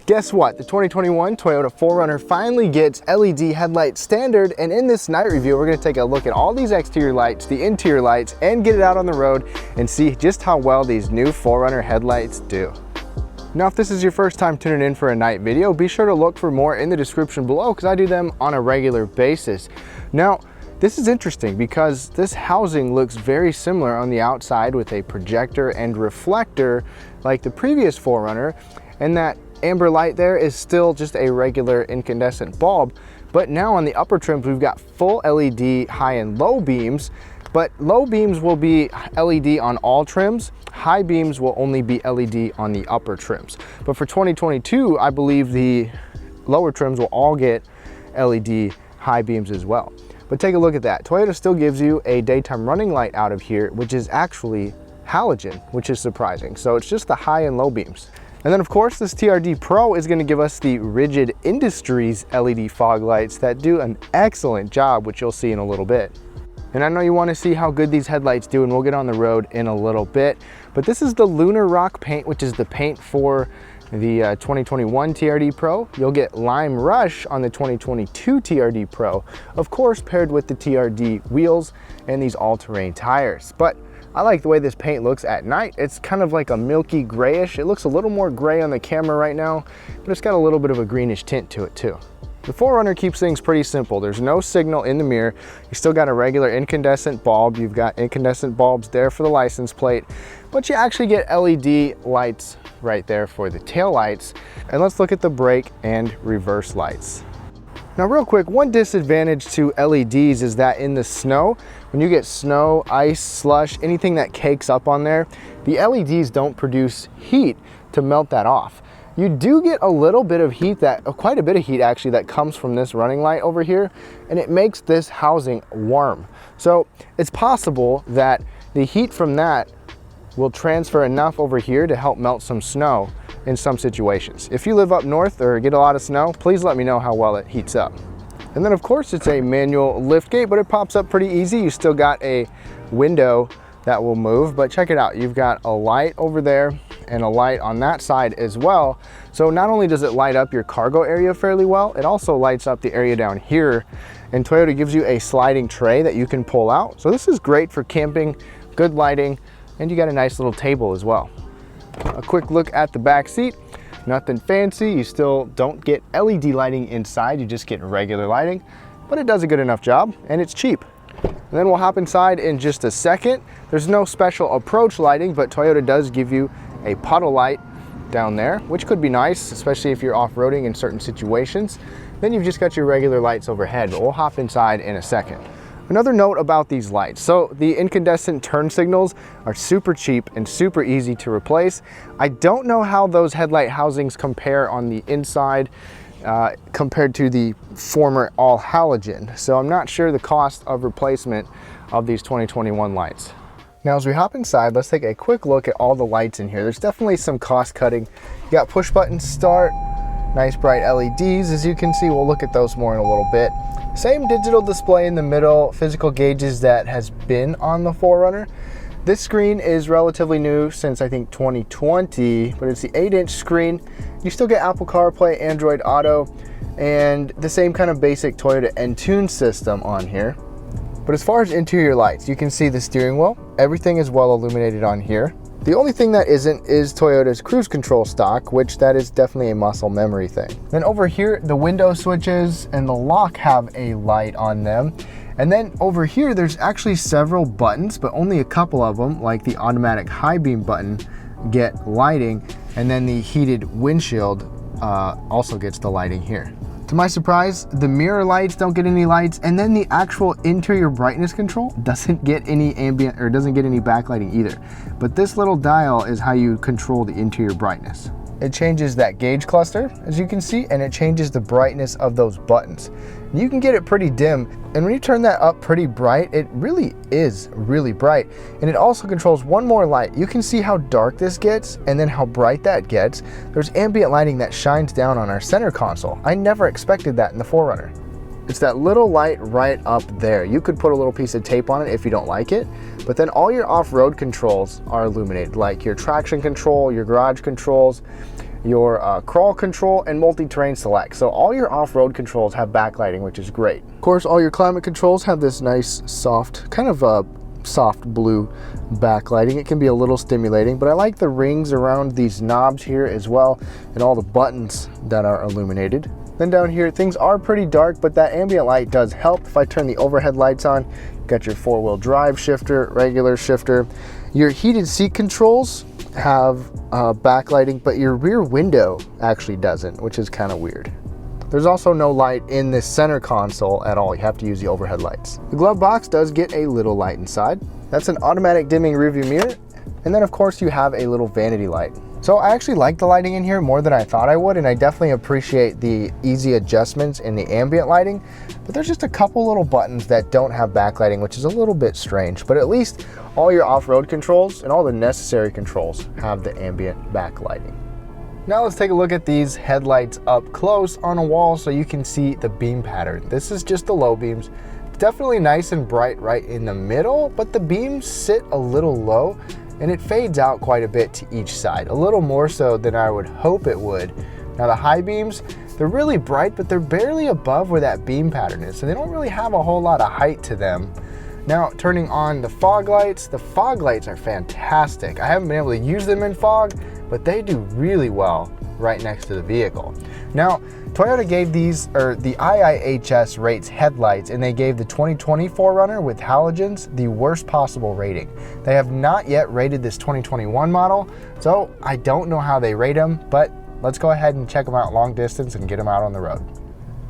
Guess what? The 2021 Toyota 4Runner finally gets LED headlight standard, and in this night review, we're gonna take a look at all these exterior lights, the interior lights, and get it out on the road and see just how well these new 4Runner headlights do. Now, if this is your first time tuning in for a night video, be sure to look for more in the description below because I do them on a regular basis. Now, this is interesting because this housing looks very similar on the outside with a projector and reflector like the previous 4Runner, and that amber light there is still just a regular incandescent bulb. But now on the upper trims, we've got full LED high and low beams, but low beams will be LED on all trims. High beams will only be LED on the upper trims. But for 2022, I believe the lower trims will all get LED high beams as well. But take a look at that. Toyota still gives you a daytime running light out of here, which is actually halogen, which is surprising. So it's just the high and low beams. And then of course, this TRD Pro is gonna give us the Rigid Industries LED fog lights that do an excellent job, which you'll see in a little bit. And I know you wanna see how good these headlights do, and we'll get on the road in a little bit. But this is the Lunar Rock paint, which is the paint for the 2021 TRD Pro. You'll get Lime Rush on the 2022 TRD Pro, of course paired with the TRD wheels and these all-terrain tires. But I like the way this paint looks at night. It's kind of like a milky grayish. It looks a little more gray on the camera right now, but it's got a little bit of a greenish tint to it too. The 4Runner keeps things pretty simple. There's no signal in the mirror. You still got a regular incandescent bulb. You've got incandescent bulbs there for the license plate, but you actually get LED lights right there for the tail lights. And let's look at the brake and reverse lights. Now real quick, one disadvantage to LEDs is that in the snow, when you get snow, ice, slush, anything that cakes up on there, the LEDs don't produce heat to melt that off. You do get a little bit of heat, quite a bit of heat actually, that comes from this running light over here, and it makes this housing warm. So it's possible that the heat from that will transfer enough over here to help melt some snow in some situations. If you live up north or get a lot of snow, please let me know how well it heats up. And then of course it's a manual lift gate, but it pops up pretty easy. You still got a window that will move, but check it out. You've got a light over there and a light on that side as well. So not only does it light up your cargo area fairly well, it also lights up the area down here. And Toyota gives you a sliding tray that you can pull out. So this is great for camping, good lighting, and you got a nice little table as well. A quick look at the back seat. Nothing fancy. You still don't get LED lighting inside. You just get regular lighting, but it does a good enough job and it's cheap. And then we'll hop inside in just a second. There's no special approach lighting, but Toyota does give you a puddle light down there, which could be nice, especially if you're off-roading in certain situations. Then you've just got your regular lights overhead, but we'll hop inside in a second. Another note about these lights. So the incandescent turn signals are super cheap and super easy to replace. I don't know how those headlight housings compare on the inside compared to the former all halogen. So I'm not sure the cost of replacement of these 2021 lights. Now as we hop inside, let's take a quick look at all the lights in here. There's definitely some cost cutting. You got push button start, nice bright LEDs. As you can see, we'll look at those more in a little bit. Same digital display in the middle, physical gauges that has been on the 4Runner. This screen is relatively new since I think 2020, but it's the 8-inch screen. You still get Apple CarPlay, Android Auto, and the same kind of basic Toyota Entune system on here. But as far as interior lights, you can see the steering wheel. Everything is well illuminated on here. The only thing that isn't is Toyota's cruise control stock, which that is definitely a muscle memory thing. Then over here, the window switches and the lock have a light on them. And then over here, there's actually several buttons, but only a couple of them, like the automatic high beam button, get lighting. And then the heated windshield also gets the lighting here. To my surprise, the mirror lights don't get any lights, and then the actual interior brightness control doesn't get any ambient or doesn't get any backlighting either. But this little dial is how you control the interior brightness. It changes that gauge cluster, as you can see, and it changes the brightness of those buttons. You can get it pretty dim, and when you turn that up pretty bright, it really is really bright. And it also controls one more light. You can see how dark this gets and then how bright that gets. There's ambient lighting that shines down on our center console. I never expected that in the 4Runner. It's that little light right up there. You could put a little piece of tape on it if you don't like it, but then all your off-road controls are illuminated, like your traction control, your garage controls, your crawl control, and multi-terrain select. So all your off-road controls have backlighting, which is great. Of course, all your climate controls have this nice soft, kind of a soft blue backlighting. It can be a little stimulating, but I like the rings around these knobs here as well, and all the buttons that are illuminated. Then down here, things are pretty dark, but that ambient light does help. If I turn the overhead lights on, you got your 4-wheel drive shifter, regular shifter. Your heated seat controls have backlighting, but your rear window actually doesn't, which is kind of weird. There's also no light in this center console at all. You have to use the overhead lights. The glove box does get a little light inside. That's an automatic dimming rearview mirror. And then of course you have a little vanity light. So I actually like the lighting in here more than I thought I would, and I definitely appreciate the easy adjustments in the ambient lighting, but there's just a couple little buttons that don't have backlighting, which is a little bit strange, but at least all your off-road controls and all the necessary controls have the ambient backlighting. Now let's take a look at these headlights up close on a wall so you can see the beam pattern. This is just the low beams. It's definitely nice and bright right in the middle, but the beams sit a little low and it fades out quite a bit to each side, a little more so than I would hope it would. Now the high beams, they're really bright, but they're barely above where that beam pattern is, so they don't really have a whole lot of height to them. Now, turning on the fog lights are fantastic. I haven't been able to use them in fog, but they do really well right next to the vehicle. Now, Toyota gave these, or the IIHS rates headlights, and they gave the 2020 4Runner with halogens the worst possible rating. They have not yet rated this 2021 model, so I don't know how they rate them, but let's go ahead and check them out long distance and get them out on the road.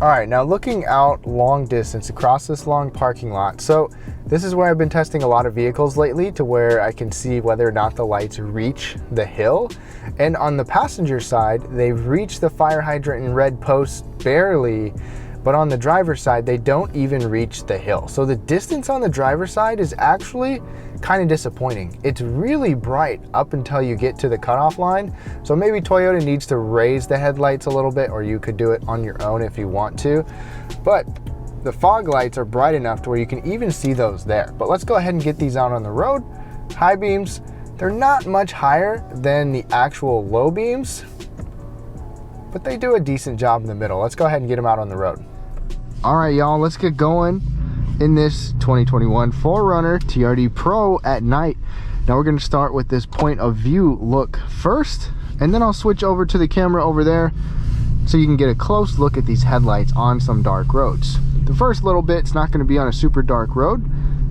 All right, now looking out long distance across this long parking lot. So this is where I've been testing a lot of vehicles lately, to where I can see whether or not the lights reach the hill. And on the passenger side, they've reached the fire hydrant and red post barely, but on the driver's side, they don't even reach the hill. So the distance on the driver's side is actually kind of disappointing. It's really bright up until you get to the cutoff line. So maybe Toyota needs to raise the headlights a little bit, or you could do it on your own if you want to. But the fog lights are bright enough to where you can even see those there. But let's go ahead and get these out on the road. High beams, they're not much higher than the actual low beams, but they do a decent job in the middle. Let's go ahead and get them out on the road. All right, y'all, let's get going in this 2021 4Runner TRD Pro at night. Now we're going to start with this point of view look first, and then I'll switch over to the camera over there so you can get a close look at these headlights on some dark roads. The first little bit's not going to be on a super dark road,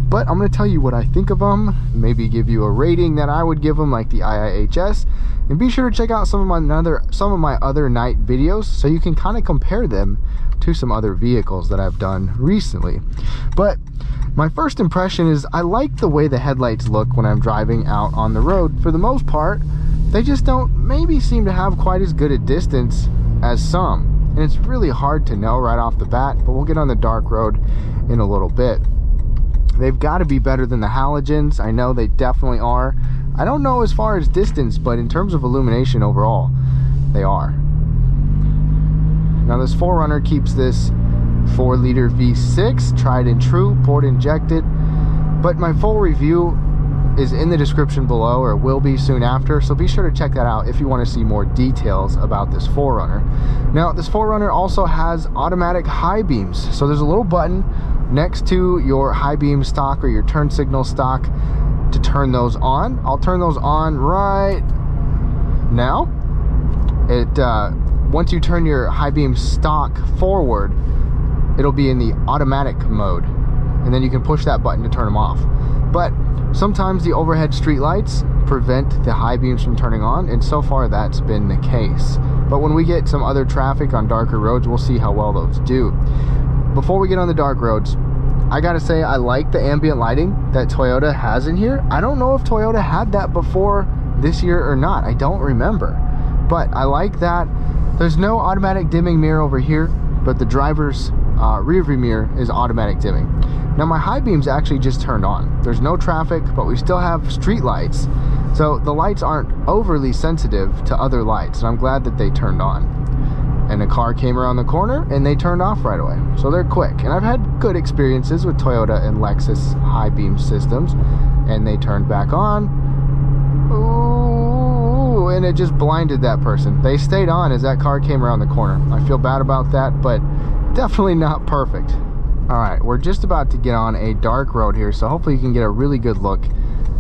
but I'm going to tell you what I think of them, maybe give you a rating that I would give them, like the IIHS, and be sure to check out some of my other night videos so you can kind of compare them to some other vehicles that I've done recently. But my first impression is I like the way the headlights look when I'm driving out on the road. For the most part, they just don't maybe seem to have quite as good a distance as some, and it's really hard to know right off the bat, but we'll get on the dark road in a little bit. They've got to be better than the halogens. I know they definitely are. I don't know as far as distance, but in terms of illumination overall, they are. Now this 4Runner keeps this 4-liter V6, tried and true, port injected, but my full review is in the description below, or will be soon after, so be sure to check that out if you want to see more details about this 4Runner. Now this 4Runner also has automatic high beams, so there's a little button next to your high beam stock or your turn signal stock to turn those on. I'll turn those on right now. Once you turn your high beam stock forward, it'll be in the automatic mode, and then you can push that button to turn them off. But sometimes the overhead street lights prevent the high beams from turning on, and so far that's been the case. But when we get some other traffic on darker roads, we'll see how well those do. Before we get on the dark roads, I gotta say I like the ambient lighting that Toyota has in here. I don't know if Toyota had that before this year or not. I don't remember, but I like that. There's no automatic dimming mirror over here, but the driver's rear view mirror is automatic dimming. Now my high beams actually just turned on. There's no traffic, but we still have street lights, so the lights aren't overly sensitive to other lights, and I'm glad that they turned on. And a car came around the corner and they turned off right away, so they're quick. And I've had good experiences with Toyota and Lexus high beam systems, and they turned back on. Ooh, and and it just blinded that person. They stayed on as that car came around the corner. I feel bad about that, but definitely not perfect. All right, we're just about to get on a dark road here, so hopefully you can get a really good look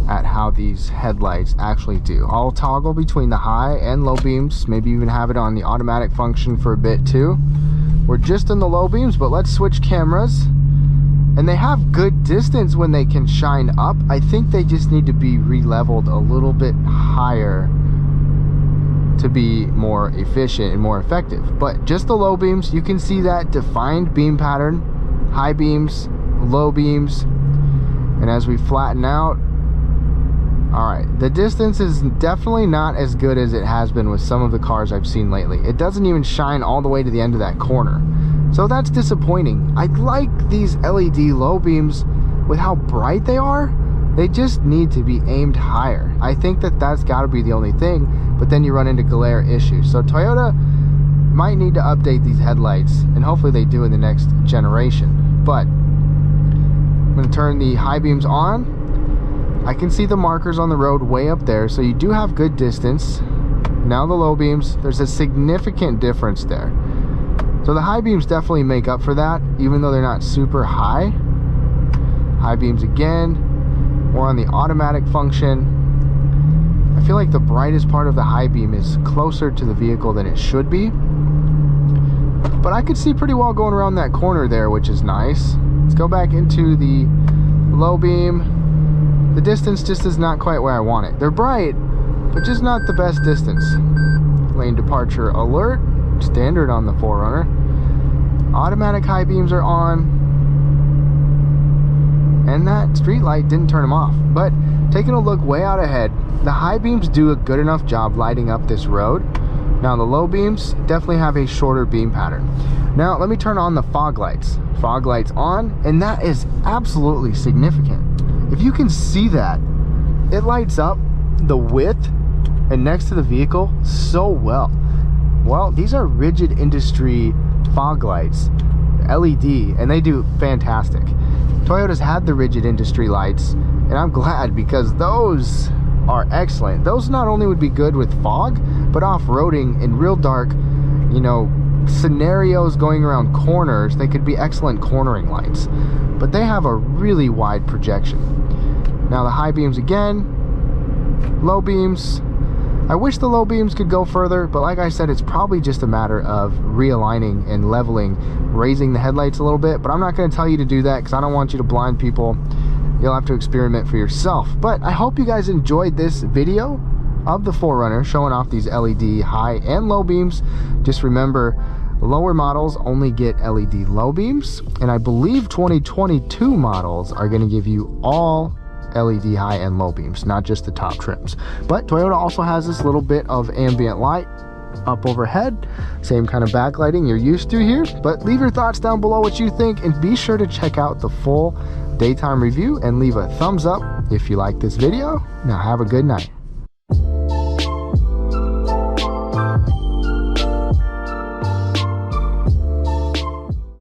at how these headlights actually do. I'll toggle between the high and low beams, maybe even have it on the automatic function for a bit too. We're just in the low beams, but let's switch cameras. And they have good distance when they can shine up. I think they just need to be re-leveled a little bit higher to be more efficient and more effective. But just the low beams, you can see that defined beam pattern, high beams, low beams, and as we flatten out, all right, the distance is definitely not as good as it has been with some of the cars I've seen lately. It doesn't even shine all the way to the end of that corner. So that's disappointing. I like these LED low beams with how bright they are. They just need to be aimed higher. I think that that's gotta be the only thing, but then you run into glare issues. So Toyota might need to update these headlights, and hopefully they do in the next generation. But I'm gonna turn the high beams on. I can see the markers on the road way up there, so you do have good distance. Now the low beams, there's a significant difference there. So the high beams definitely make up for that, even though they're not super high. High beams again, we're on the automatic function. I feel like the brightest part of the high beam is closer to the vehicle than it should be. But I could see pretty well going around that corner there, which is nice. Let's go back into the low beam. The distance just is not quite where I want it. They're bright, but just not the best distance. Lane departure alert, standard on the 4Runner. Automatic high beams are on. And that street light didn't turn them off. But taking a look way out ahead, the high beams do a good enough job lighting up this road. Now the low beams definitely have a shorter beam pattern. Now let me turn on the fog lights. Fog lights on, and that is absolutely significant. If you can see that, it lights up the width and next to the vehicle so well. Well, these are Rigid Industry fog lights, LED, and they do fantastic. Toyota's had the Rigid Industry lights, and I'm glad because those are excellent. Those not only would be good with fog, but off-roading in real dark, you know, scenarios going around corners, they could be excellent cornering lights. But they have a really wide projection. Now the high beams again, low beams. I wish the low beams could go further, but like I said, it's probably just a matter of realigning and leveling, raising the headlights a little bit, but I'm not going to tell you to do that because I don't want you to blind people. You'll have to experiment for yourself. But I hope you guys enjoyed this video of the 4Runner showing off these LED high and low beams. Just remember, lower models only get LED low beams, and I believe 2022 models are going to give you all LED high and low beams, not just the top trims. But Toyota also has this little bit of ambient light up overhead, same kind of backlighting you're used to here. But leave your thoughts down below what you think, and be sure to check out the full daytime review and leave a thumbs up if you like this video. Now have a good night.